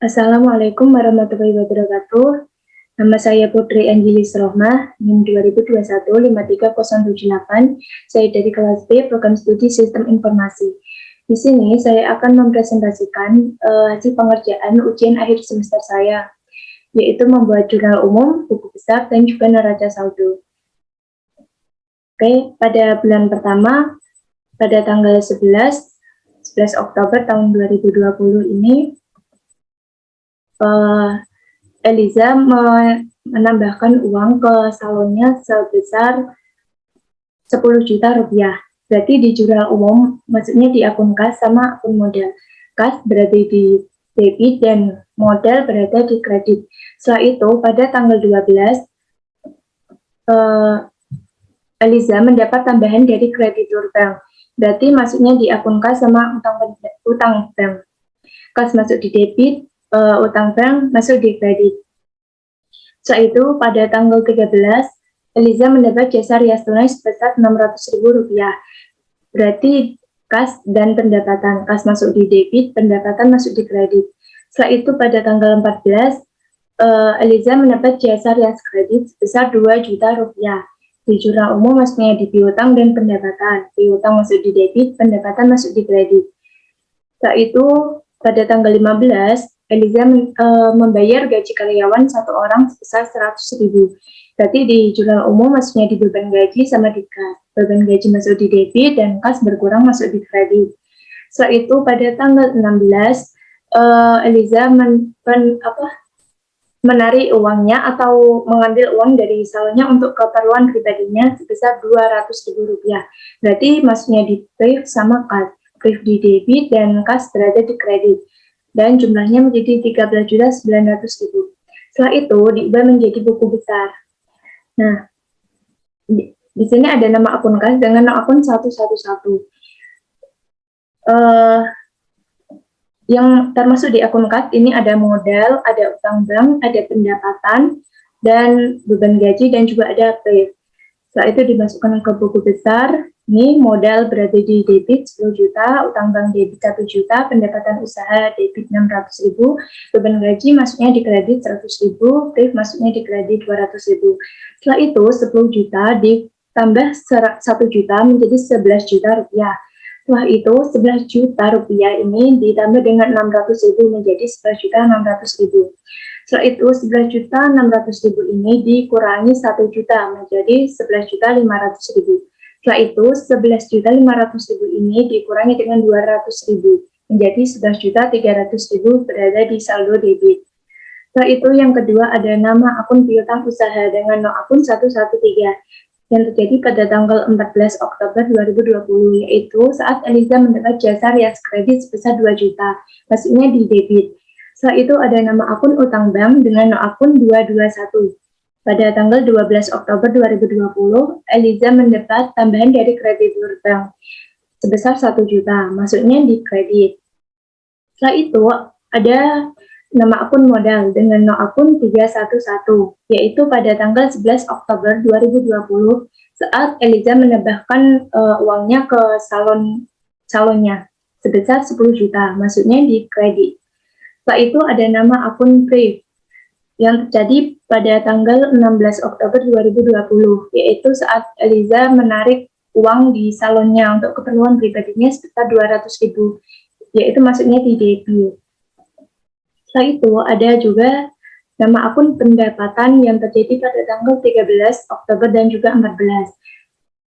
Assalamualaikum warahmatullahi wabarakatuh. Nama saya Putri Angelis Rohmah, NIM 2021-53078. Saya dari kelas B, Program Studi Sistem Informasi. Di sini saya akan mempresentasikan hasil pengerjaan ujian akhir semester saya, yaitu membuat jurnal umum, buku besar, dan juga neraca saldo. Oke, pada bulan pertama, pada tanggal 11 Oktober tahun 2020 ini, Eliza menambahkan uang ke salonnya sebesar 10 juta rupiah. Berarti di jurnal umum, maksudnya di akun kas sama akun modal. Kas berada di debit dan modal berada di kredit. Setelah itu, pada tanggal 12, Eliza mendapat tambahan dari kreditur bank. Berarti maksudnya di akun kas sama utang bank. Kas masuk di debit, utang bank masuk di kredit. Setelah itu, pada tanggal 13, Eliza mendapat jasa rias tunai sebesar Rp600.000. Berarti kas dan pendapatan. Kas masuk di debit, pendapatan masuk di kredit. Setelah itu, pada tanggal 14, Eliza mendapat jasa rias kredit sebesar Rp2 juta. Di jurnal umum maksudnya di piutang dan pendapatan. Piutang masuk di debit, pendapatan masuk di kredit. Setelah itu, pada tanggal 15, Eliza membayar gaji karyawan satu orang sebesar 100.000. Berarti di jurnal umum maksudnya di beban gaji sama di kas. Beban gaji masuk di debit dan kas berkurang masuk di kredit. Setelah itu pada tanggal 16, Eliza menarik uangnya atau mengambil uang dari salonnya untuk keperluan pribadinya sebesar Rp200.000. Berarti maksudnya di PRIF sama kas. PRIF di debit dan kas berada di kredit. Dan jumlahnya menjadi Rp13.900.000. Setelah itu diubah menjadi buku besar. Nah, di sini ada nama akun kas dengan nama akun 111. Yang termasuk di akun kas ini ada modal, ada utang bank, ada pendapatan, dan beban gaji, dan juga ada PRIF. Setelah itu dimasukkan ke buku besar. Ini modal berada di debit 10 juta, utang bank debit 1 juta, pendapatan usaha debit 600.000, beban gaji masuknya di kredit 100.000, PRIF masuknya di kredit 200.000. Setelah itu 10 juta ditambah 1 juta menjadi 11 juta rupiah. Setelah itu 11 juta rupiah ini ditambah dengan 600.000 menjadi 11 juta 600.000. Setelah itu 11.600.000 ini dikurangi 1 juta menjadi 11.500.000. Setelah itu 11.500.000 ini dikurangi dengan 200.000 menjadi 11.300.000 berada di saldo debit. Setelah itu yang kedua ada nama akun piutang usaha dengan nama akun 113 yang terjadi pada tanggal 14 Oktober 2020, yaitu saat Eliza mendapat jasa rias kredit sebesar 2 juta, maksudnya di debit. Setelah itu ada nama akun utang bank dengan nama akun 221. Pada tanggal 12 Oktober 2020, Eliza mendapat tambahan dari kreditur bank sebesar 1 juta, maksudnya di kredit. Setelah itu ada nama akun modal dengan nama akun 311, yaitu pada tanggal 11 Oktober 2020 saat Eliza menambahkan uangnya ke salonnya sebesar 10 juta, maksudnya di kredit. Setelah itu ada nama akun PRIF yang terjadi pada tanggal 16 Oktober 2020, yaitu saat Eliza menarik uang di salonnya untuk keperluan pribadinya sebesar 200.000, yaitu maksudnya di debit. Setelah itu ada juga nama akun pendapatan yang terjadi pada tanggal 13 Oktober dan juga 14.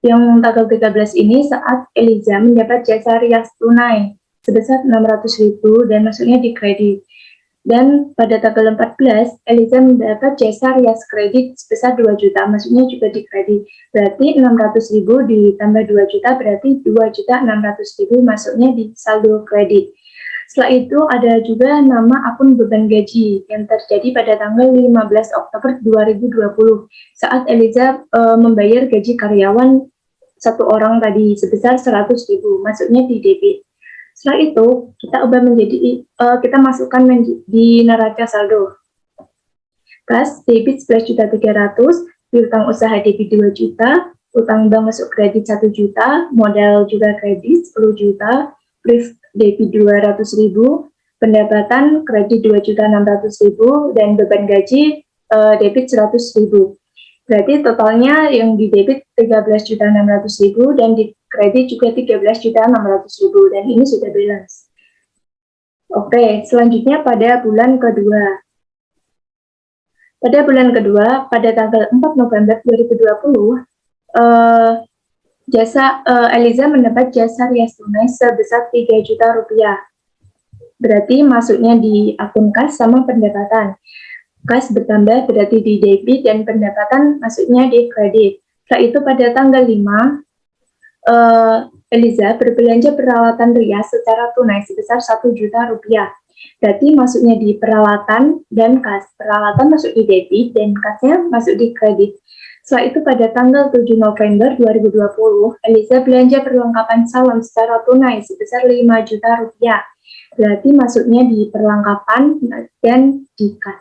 Yang tanggal 13 ini saat Eliza mendapat jasa rias tunai sebesar 600.000 dan maksudnya di kredit. Dan pada tanggal 14, Eliza mendapat jasa rias kredit sebesar 2 juta, maksudnya juga di kredit. Berarti 600.000 ditambah 2 juta, berarti 2.600.000 masuknya di saldo kredit. Setelah itu ada juga nama akun beban gaji yang terjadi pada tanggal 15 Oktober 2020 saat Eliza membayar gaji karyawan satu orang tadi sebesar 100.000, maksudnya di debit. Setelah itu kita ubah menjadi kita masukkan di neraca saldo. Kas debit 11.300.000, piutang usaha debit 2 juta, utang bank masuk kredit 1 juta, modal juga kredit 10 juta, PRIF debit 200.000, pendapatan kredit 2.600.000 dan beban gaji debit 100.000. Berarti totalnya yang di debit 13.600.000 dan di kredit juga 13.600.000 dan ini sudah balance. Oke, selanjutnya pada bulan kedua. Pada bulan kedua, pada tanggal 4 November 2020, Eliza mendapat jasa rias tunai sebesar 3 juta rupiah. Berarti masuknya di akun kas sama pendapatan. Kas bertambah berarti di debit dan pendapatan masuknya di kredit. Setelah itu pada tanggal 5, Eliza berbelanja peralatan rias secara tunai sebesar 1 juta rupiah. Berarti masuknya di peralatan dan kas. Peralatan masuk di debit dan kasnya masuk di kredit. Setelah itu pada tanggal 7 November 2020, Eliza belanja perlengkapan salon secara tunai sebesar 5 juta rupiah. Berarti masuknya di perlengkapan dan di kas.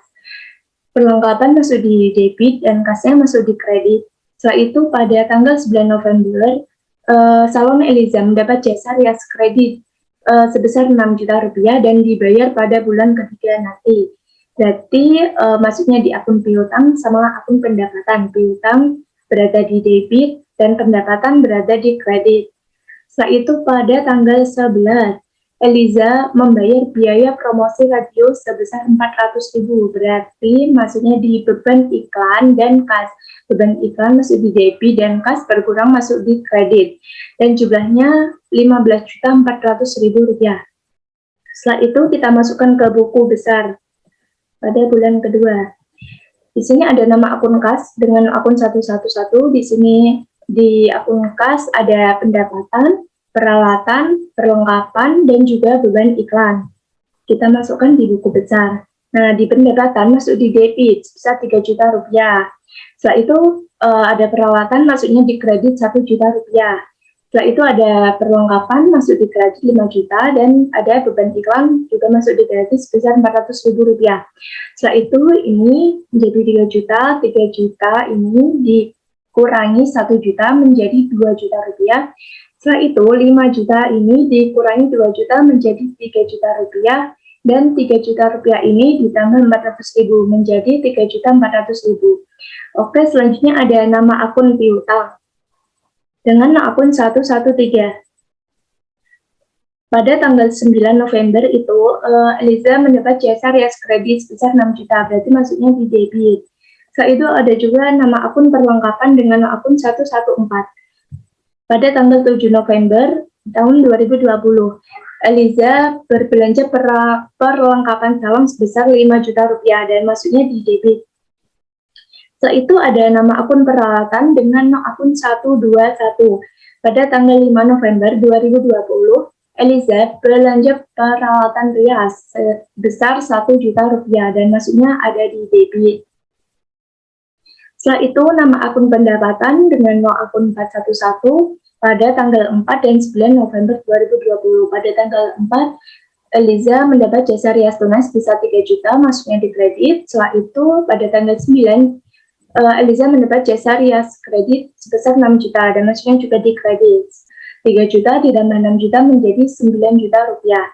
Perlengkapan masuk di debit dan kasnya masuk di kredit. Setelah itu pada tanggal 9 November, salon Eliza mendapat jasa rias kredit sebesar 6 juta rupiah dan dibayar pada bulan ketiga nanti. Berarti masuknya di akun piutang sama akun pendapatan. Piutang berada di debit dan pendapatan berada di kredit. Setelah itu pada tanggal 11, Eliza membayar biaya promosi radio sebesar 400.000. Berarti masuknya di beban iklan dan kas. Beban iklan masuk di debit dan kas berkurang masuk di kredit. Dan jumlahnya 15.400.000 rupiah. Setelah itu kita masukkan ke buku besar pada bulan kedua. Di sini ada nama akun kas dengan akun 111. Di sini di akun kas ada pendapatan, peralatan, perlengkapan, dan juga beban iklan. Kita masukkan di buku besar. Nah, di pendapatan masuk di debit sebesar 3 juta rupiah. Setelah itu ada peralatan masuknya di kredit 1 juta rupiah. Setelah itu ada perlengkapan masuk di kredit 5 juta dan ada beban iklan juga masuk di kredit sebesar 400.000 rupiah. Setelah itu ini menjadi 3 juta, 3 juta ini dikurangi 1 juta menjadi 2 juta rupiah. Setelah itu 5 juta ini dikurangi 2 juta menjadi 3 juta rupiah dan 3 juta rupiah ini ditambah 400.000 menjadi 3.400.000. Oke, selanjutnya ada nama akun piutang dengan akun 113. Pada tanggal 9 November itu, Eliza mendapat jasa rias kredit sebesar 6 juta, berarti masuknya di debit. Setelah itu ada juga nama akun perlengkapan dengan akun 114. Pada tanggal 7 November tahun 2020, Eliza berbelanja perlengkapan salon sebesar 5 juta rupiah dan masuknya di debit. Setelah itu ada nama akun peralatan dengan akun 121. Pada tanggal 5 November 2020, Eliza belanja peralatan rias sebesar 1 juta rupiah dan masuknya ada di debit. Setelah itu nama akun pendapatan dengan akun 411 pada tanggal 4 dan 9 November 2020. Pada tanggal 4, Eliza mendapat jasa rias tunai sebesar 3 juta masuknya di kredit. Setelah itu pada tanggal 9, Eliza mendapat jasa rias kredit sebesar 6 juta dan masuknya juga di kredit. 3 juta ditambah 6 juta menjadi 9 juta rupiah.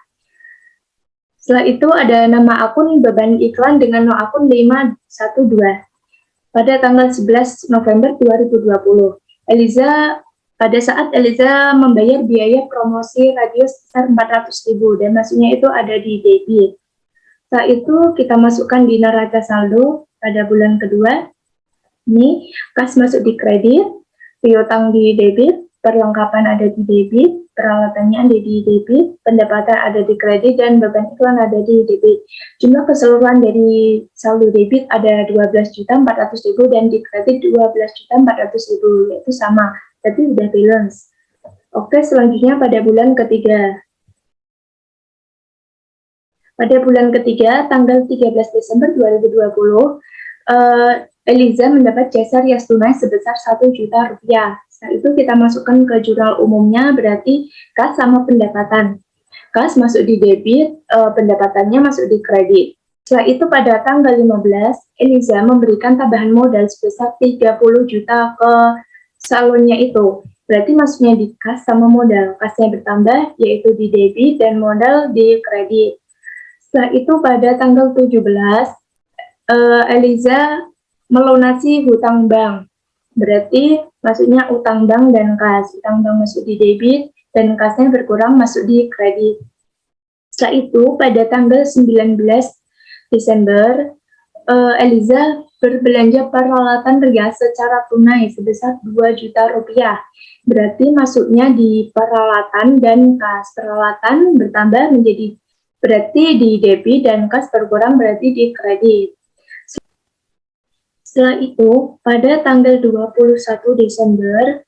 Setelah itu ada nama akun beban iklan dengan akun 512. Pada tanggal 11 November 2020, pada saat Eliza membayar biaya promosi radio sebesar 400.000 dan masuknya itu ada di debit. Setelah itu kita masukkan di neraca saldo pada bulan kedua. Ini kas masuk di kredit, piutang di debit, perlengkapan ada di debit, peralatannya ada di debit, pendapatan ada di kredit, dan beban iklan ada di debit. Jumlah keseluruhan dari saldo debit ada 12.400.000 dan di kredit 12.400.000, yaitu sama, jadi udah balance. Oke, selanjutnya pada bulan ketiga. Pada bulan ketiga, tanggal 13 Desember 2020, Eliza mendapat jasa rias tunai sebesar 1 juta rupiah. Setelah itu kita masukkan ke jurnal umumnya, berarti kas sama pendapatan. Kas masuk di debit, pendapatannya masuk di kredit. Setelah itu pada tanggal 15, Eliza memberikan tambahan modal sebesar 30 juta ke salonnya itu. Berarti masuknya di kas sama modal. Kasnya bertambah, yaitu di debit dan modal di kredit. Setelah itu pada tanggal 17, Eliza melunasi hutang bank. Berarti maksudnya utang bank dan kas. Utang bank masuk di debit dan kasnya berkurang masuk di kredit. Setelah itu pada tanggal 19 Desember, Eliza berbelanja peralatan rias secara tunai sebesar 2 juta rupiah. Berarti masuknya di peralatan dan kas. Peralatan bertambah menjadi berarti di debit dan kas berkurang berarti di kredit. Setelah itu, pada tanggal 21 Desember,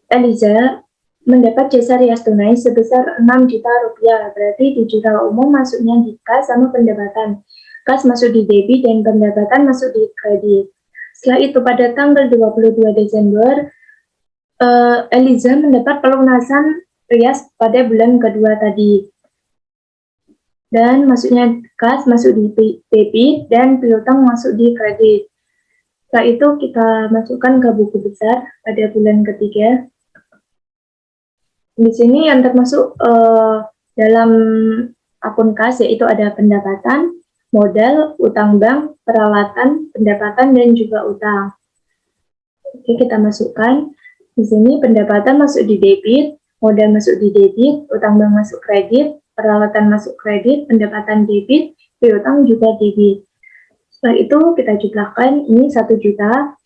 Eliza mendapat jasa rias tunai sebesar 6 juta rupiah. Berarti di juta umum masuknya di kas sama pendapatan. Kas masuk di debit dan pendapatan masuk di kredit. Setelah itu pada tanggal 22 Desember, Eliza mendapat pelunasan rias pada bulan kedua tadi. Dan masuknya kas masuk di debit dan piutang masuk di kredit. Setelah itu kita masukkan ke buku besar pada bulan ketiga. Di sini yang termasuk dalam akun kas yaitu ada pendapatan, modal, utang bank, peralatan, pendapatan, dan juga utang. Oke, kita masukkan. Di sini pendapatan masuk di debit, modal masuk di debit, utang bank masuk kredit, peralatan masuk kredit, pendapatan debit, piutang juga debit. Setelah itu kita jumlahkan, ini 1 juta.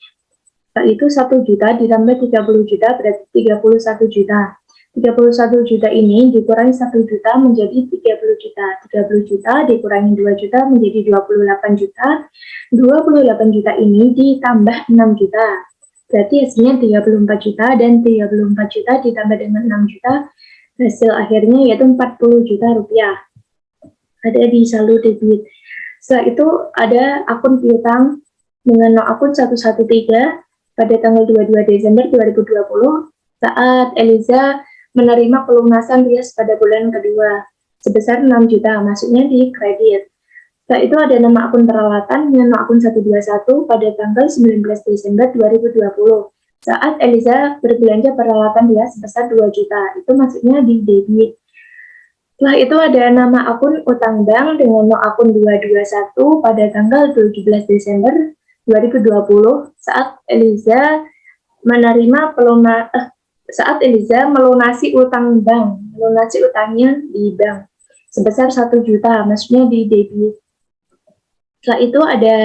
Setelah itu 1 juta ditambah 30 juta berarti 31 juta. 31 juta ini dikurangi 1 juta menjadi 30 juta. 30 juta dikurangi 2 juta menjadi 28 juta. 28 juta ini ditambah 6 juta. Berarti hasilnya 34 juta dan 34 juta ditambah dengan 6 juta. Hasil akhirnya yaitu 40 juta rupiah. Ada di saldo debit. Setelah itu ada akun piutang dengan nomor akun 113 pada tanggal 22 Desember 2020 saat Eliza menerima pelunasan rias pada bulan kedua sebesar 6 juta, masuknya di kredit. Setelah itu ada nama akun peralatan dengan nomor akun 121 pada tanggal 19 Desember 2020 saat Eliza berbelanja peralatan rias sebesar 2 juta, itu masuknya di debit. Setelah itu ada nama akun utang bank dengan nomor akun 221 pada tanggal 17 Desember 2020 saat Eliza menerima saat Eliza melunasi utang bank, melunasi utangnya di bank sebesar 1 juta, maksudnya di debit. Setelah itu ada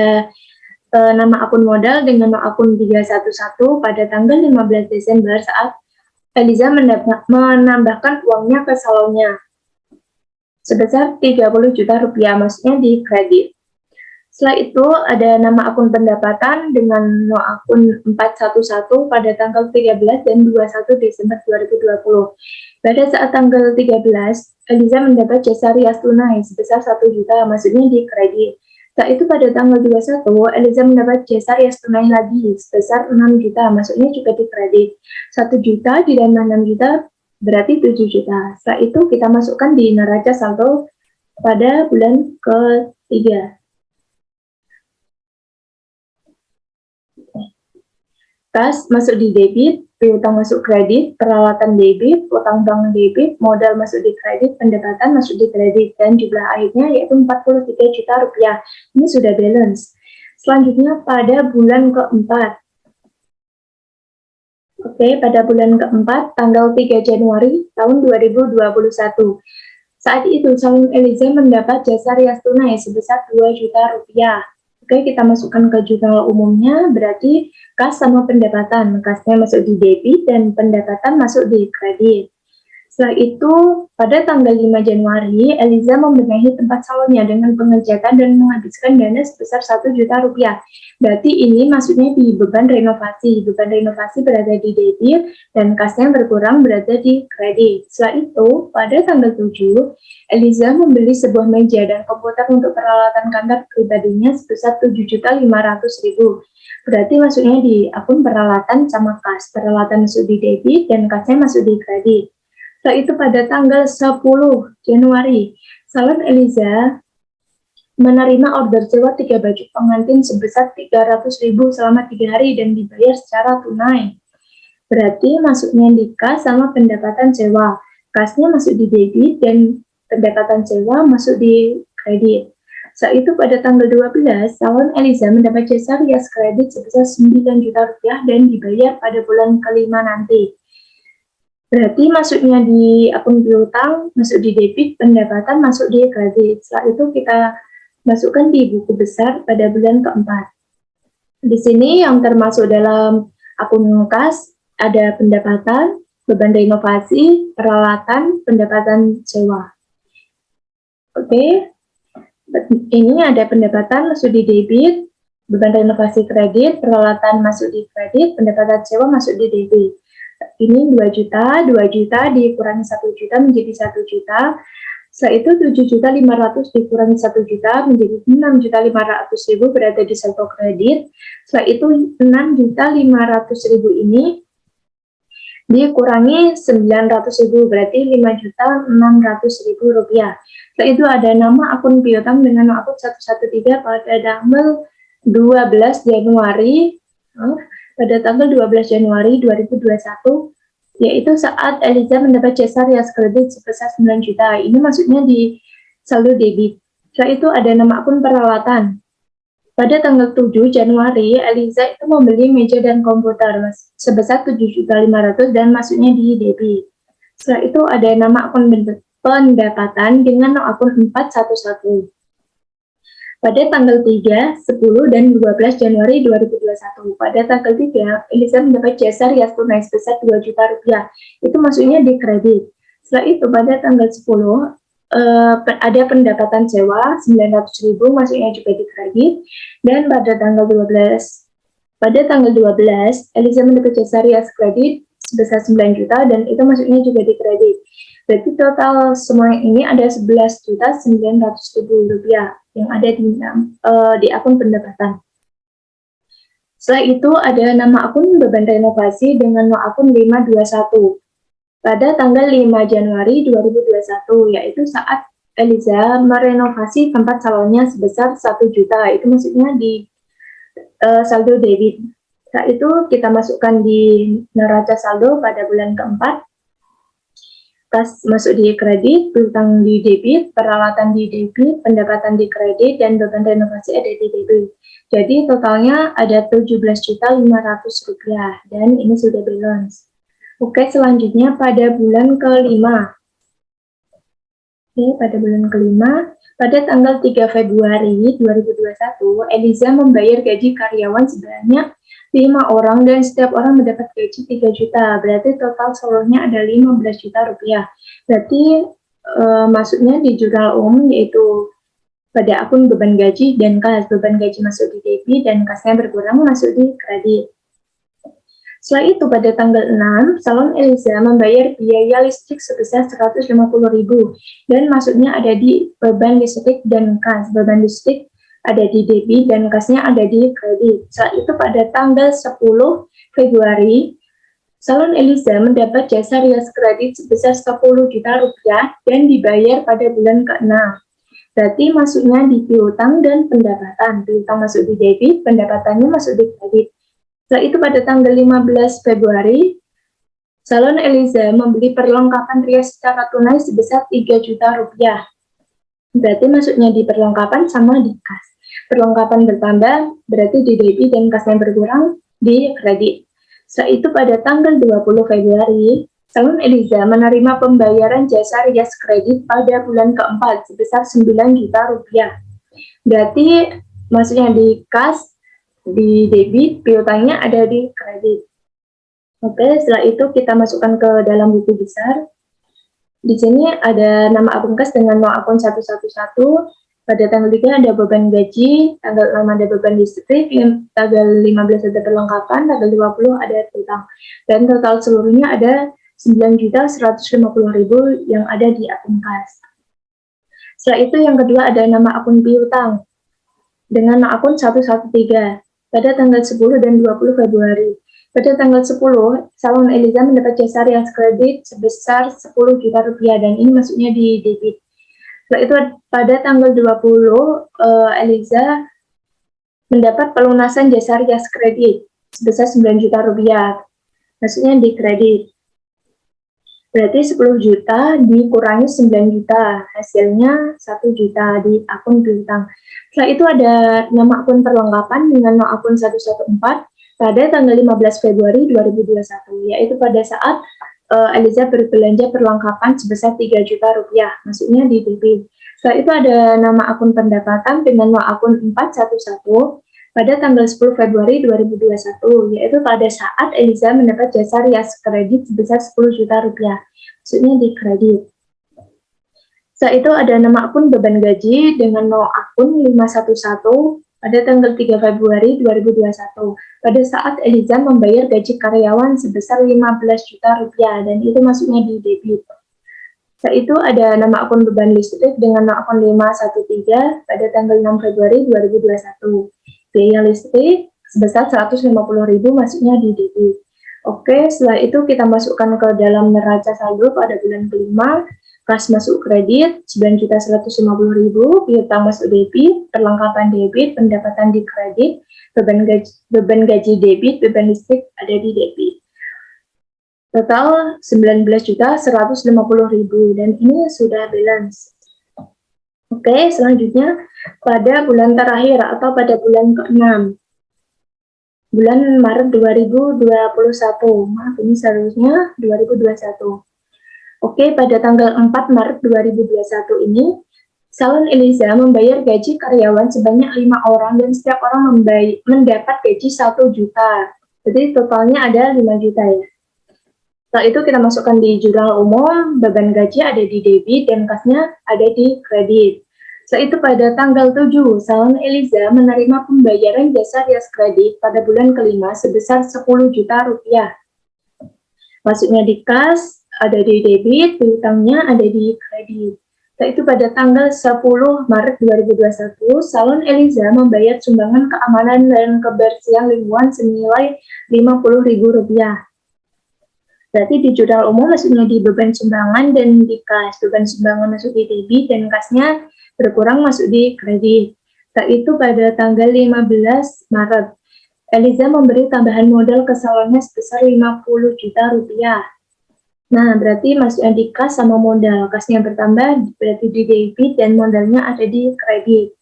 nama akun modal dengan nomor akun 311 pada tanggal 15 Desember saat Eliza menambahkan uangnya ke salonnya sebesar 30 juta rupiah, maksudnya di kredit. Setelah itu ada nama akun pendapatan dengan nomor akun 411 pada tanggal 13 dan 21 Desember 2020. Pada saat tanggal 13, Eliza mendapat jasa rias tunai sebesar 1 juta, maksudnya di kredit. Setelah itu pada tanggal 21, Eliza mendapat jasa rias tunai lagi sebesar 6 juta, maksudnya juga di kredit. 1 juta ditambah 6 juta berarti 7 juta. Setelah itu kita masukkan di neraca saldo pada bulan ketiga. Kas masuk di debit, piutang masuk kredit, peralatan debit, utang bank debit, modal masuk di kredit, pendapatan masuk di kredit, dan jumlah akhirnya yaitu 43 juta rupiah. Ini sudah balance. Selanjutnya pada bulan keempat. Oke, pada bulan keempat, tanggal 3 Januari tahun 2021. Saat itu, salon Eliza mendapat jasa rias tunai sebesar 2 juta rupiah. Oke, kita masukkan ke jurnal umumnya, berarti kas sama pendapatan. Kasnya masuk di debit dan pendapatan masuk di kredit. Setelah itu, pada tanggal 5 Januari, Eliza membenahi tempat salonnya dengan pengecatan dan menghabiskan dana sebesar 1 juta rupiah. Berarti ini maksudnya di beban renovasi. Beban renovasi berada di debit dan kasnya berkurang berada di kredit. Setelah itu, pada tanggal 7, Eliza membeli sebuah meja dan komputer untuk peralatan kantor pribadinya sebesar 7.500.000. Berarti maksudnya di akun peralatan sama kas. Peralatan masuk di debit dan kasnya masuk di kredit. Setelah itu pada tanggal 10 Januari, salon Eliza menerima order sewa 3 baju pengantin sebesar 300.000 selama 3 hari dan dibayar secara tunai. Berarti masuknya di kas sama pendapatan sewa. kasnya masuk di debit dan pendapatan sewa masuk di kredit. Saat itu pada tanggal 12, salon Eliza mendapat jasa rias kredit sebesar 9 juta rupiah dan dibayar pada bulan kelima nanti. Berarti masuknya di akun piutang, masuk di debit, pendapatan masuk di kredit. Setelah itu kita masukkan di buku besar pada bulan keempat. Di sini yang termasuk dalam akun kas ada pendapatan, beban renovasi, peralatan, pendapatan sewa. Oke, ini ada pendapatan masuk di debit, beban renovasi kredit, peralatan masuk di kredit, pendapatan sewa masuk di debit. Ini 2 juta dikurangi 1 juta menjadi 1 juta. Setelah itu 7.500.000 dikurangi 1 juta menjadi 6.500.000 berada di saldo kredit. Setelah itu 6.500.000 ini dikurangi 900.000 berarti 5.600.000 rupiah. Setelah itu ada nama akun piutang dengan akun 113 pada tanggal 12 Januari pada tanggal 12 Januari 2021, yaitu saat Eliza mendapat jasa rias kredit sebesar 9 juta. Ini maksudnya di saldo debit. Setelah itu ada nama akun peralatan. Pada tanggal 7 Januari, Eliza itu membeli meja dan komputer sebesar 7.500.000 dan masuknya di debit. Setelah itu ada nama akun pendapatan dengan akun 411. Pada tanggal 3, 10, dan 12 Januari 2021, pada tanggal 3, Eliza mendapat jasa rias tunai sebesar 2 juta rupiah. Itu masuknya di kredit. Setelah itu pada tanggal 10, ada pendapatan sewa 900.000 masuknya juga di kredit. Dan pada tanggal 12, Eliza mendapat jasa rias kredit sebesar 9 juta dan itu masuknya juga di kredit. Berarti total semua ini ada 11.900.000 rupiah yang ada di akun pendapatan. Setelah itu ada nama akun beban renovasi dengan nama akun 521 pada tanggal 5 Januari 2021, yaitu saat Eliza merenovasi tempat salonnya sebesar 1 juta. Itu maksudnya di saldo debit. Setelah itu kita masukkan di neraca saldo pada bulan keempat. Kas masuk di kredit, piutang di debit, peralatan di debit, pendapatan di kredit, dan beban renovasi ada di debit. Jadi totalnya ada 17.500.000 rupiah dan ini sudah balance. Oke, selanjutnya pada bulan kelima. Oke, pada bulan kelima, pada tanggal 3 Februari 2021, Eliza membayar gaji karyawan sebanyak 5 orang dan setiap orang mendapat gaji 3 juta. Berarti total saldonya ada 15 juta rupiah. Berarti masuknya di jurnal umum yaitu pada akun beban gaji dan kas. Beban gaji masuk di debit dan kasnya berkurang masuk di kredit. Setelah itu pada tanggal 6, salon Eliza membayar biaya listrik sebesar 150.000 dan masuknya ada di beban listrik dan kas. Beban listrik ada di debit dan kasnya ada di kredit. Saat itu pada tanggal 10 Februari, salon Eliza mendapat jasa rias kredit sebesar 10 juta rupiah dan dibayar pada bulan ke-6. Berarti masuknya di piutang dan pendapatan. Piutang masuk di debit, pendapatannya masuk di kredit. Setelah itu pada tanggal 15 Februari, salon Eliza membeli perlengkapan rias secara tunai sebesar 3 juta rupiah. Berarti masuknya di perlengkapan sama di kas. Perlengkapan bertambah berarti di debit dan kasnya berkurang di kredit. Setelah itu pada tanggal 20 Februari, salon Eliza menerima pembayaran jasa rias kredit pada bulan keempat sebesar 9 juta rupiah. Berarti masuknya di kas, di debit, piutangnya ada di kredit. Oke, setelah itu kita masukkan ke dalam buku besar. Di sini ada nama akun kas dengan nama akun 111. Pada tanggal 3 ada beban gaji, tanggal 6 ada beban listrik, tanggal 15 ada perlengkapan, tanggal 20 ada piutang. Dan total seluruhnya ada 9.150.000 yang ada di akun kas. Setelah itu yang kedua ada nama akun piutang dengan nama akun 113 pada tanggal 10 dan 20 Februari. Pada tanggal 10, salon Eliza mendapat jasa rias kredit sebesar 10 juta rupiah dan ini masuknya di debit. Setelah itu pada tanggal 20, Eliza mendapat pelunasan jasa rias kredit sebesar 9 juta rupiah. Maksudnya di kredit. Berarti 10 juta dikurangi 9 juta, hasilnya 1 juta di akun piutang. Setelah itu ada nama akun perlengkapan dengan nama akun 114 pada tanggal 15 Februari 2021, yaitu pada saat Eliza berbelanja perlengkapan sebesar 3 juta rupiah, maksudnya di debit. Setelah itu ada nama akun pendapatan dengan nama akun 411 pada tanggal 10 Februari 2021, yaitu pada saat Eliza mendapat jasa rias kredit sebesar 10 juta rupiah, maksudnya di kredit. Setelah itu ada nama akun beban gaji dengan nama akun 511 pada tanggal 3 Februari 2021, pada saat Eliza membayar gaji karyawan sebesar 15 juta rupiah, dan itu masuknya di debit. Setelah itu ada nama akun beban listrik dengan nama akun 513 pada tanggal 6 Februari 2021. Biaya listrik sebesar 150.000 masuknya di debit. Oke, setelah itu kita masukkan ke dalam neraca saldo pada bulan kelima. Kas masuk kredit 9.150.000, piutang masuk debit, perlengkapan debit, pendapatan di kredit, beban gaji debit, beban listrik ada di debit. Total 19.150.000 dan ini sudah balance. Oke, selanjutnya pada bulan terakhir atau pada bulan ke-6, bulan Maret 2021, maaf ini seharusnya 2021. Oke, pada tanggal 4 Maret 2021 ini, salon Eliza membayar gaji karyawan sebanyak 5 orang dan setiap orang mendapat gaji 1 juta. Jadi totalnya ada 5 juta ya. Setelah itu kita masukkan di jurnal umum, beban gaji ada di debit dan kasnya ada di kredit. Setelah itu pada tanggal 7, salon Eliza menerima pembayaran jasa rias kredit pada bulan kelima sebesar 10 juta rupiah. Masuknya di kas, ada di debit, piutangnya ada di kredit. Setelah itu pada tanggal 10 Maret 2021, salon Eliza membayar sumbangan keamanan dan kebersihan lingkungan senilai 50.000 rupiah. Berarti di jurnal umum masuknya di beban sumbangan dan di kas. Beban sumbangan masuk di debit dan kasnya berkurang masuk di kredit. Setelah itu pada tanggal 15 Maret, Eliza memberi tambahan modal ke salonnya sebesar 50 juta rupiah. Nah, berarti masuknya di kas sama modal. Kasnya bertambah berarti di debit dan modalnya ada di kredit.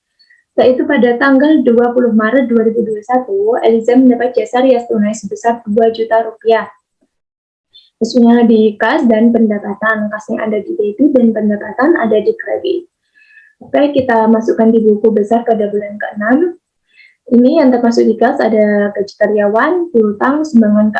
Setelah itu pada tanggal 20 Maret 2021, Eliza mendapat jasa rias tunai sebesar 2 juta rupiah. Maksudnya di kas dan pendapatan, kasnya ada di debit dan pendapatan ada di kredit. Oke, kita masukkan di buku besar pada bulan ke-6. Ini yang termasuk di kas ada gaji karyawan, piutang, sumbangan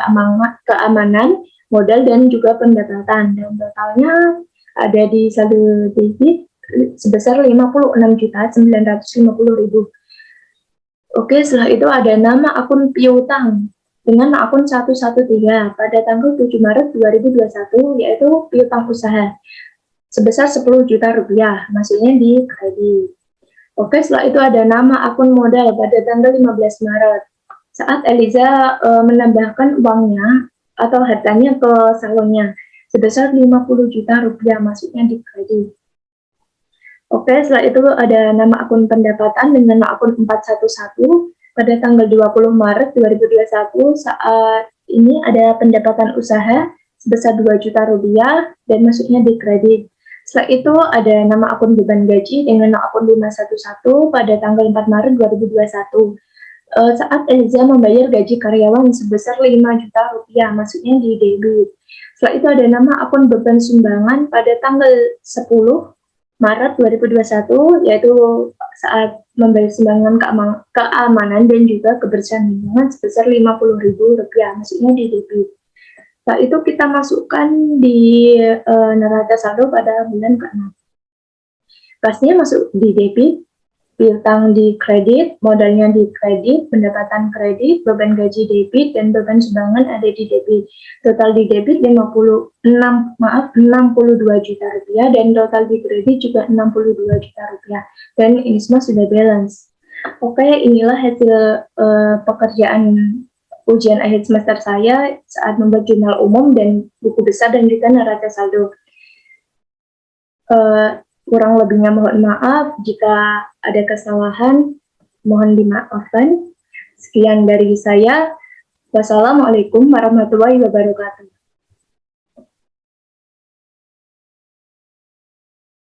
keamanan, modal dan juga pendapatan. Dan totalnya ada di saldo debit sebesar 56.950.000. Oke, setelah itu ada nama akun piutang dengan akun 113 pada tanggal 7 Maret 2021, yaitu piutang usaha sebesar 10 juta rupiah, masuknya di kredit. Oke, setelah itu ada nama akun modal pada tanggal 15 Maret saat Eliza menambahkan uangnya atau hartanya ke salonnya sebesar 50 juta rupiah, masuknya di kredit. Oke, setelah itu ada nama akun pendapatan dengan nama akun 411 pada tanggal 20 Maret 2021 saat ini ada pendapatan usaha sebesar 2 juta rupiah dan masuknya di kredit. Setelah itu ada nama akun beban gaji dengan nama akun 511 pada tanggal 4 Maret 2021 saat Eliza membayar gaji karyawan sebesar 5 juta rupiah, masuknya di debit. Setelah itu ada nama akun beban sumbangan pada tanggal 10 Maret 2021, yaitu saat membayar sumbangan keamanan dan juga kebersihan lingkungan sebesar 50.000 rupiah, maksudnya di debit. Setelah itu kita masukkan di neraca saldo pada bulan ke-6. Kasnya masuk di debit, piutang di kredit, modalnya di kredit, pendapatan kredit, beban gaji debit, dan beban sumbangan ada di debit. Total di debit 62 juta rupiah dan total di kredit juga 62 juta rupiah. Dan ini semua sudah balance. Oke, inilah hasil pekerjaan ujian akhir semester saya saat membuat jurnal umum dan buku besar dan juga neraca saldo. Kurang lebihnya mohon maaf, jika ada kesalahan mohon dimaafkan. Sekian dari saya. Wassalamualaikum warahmatullahi wabarakatuh.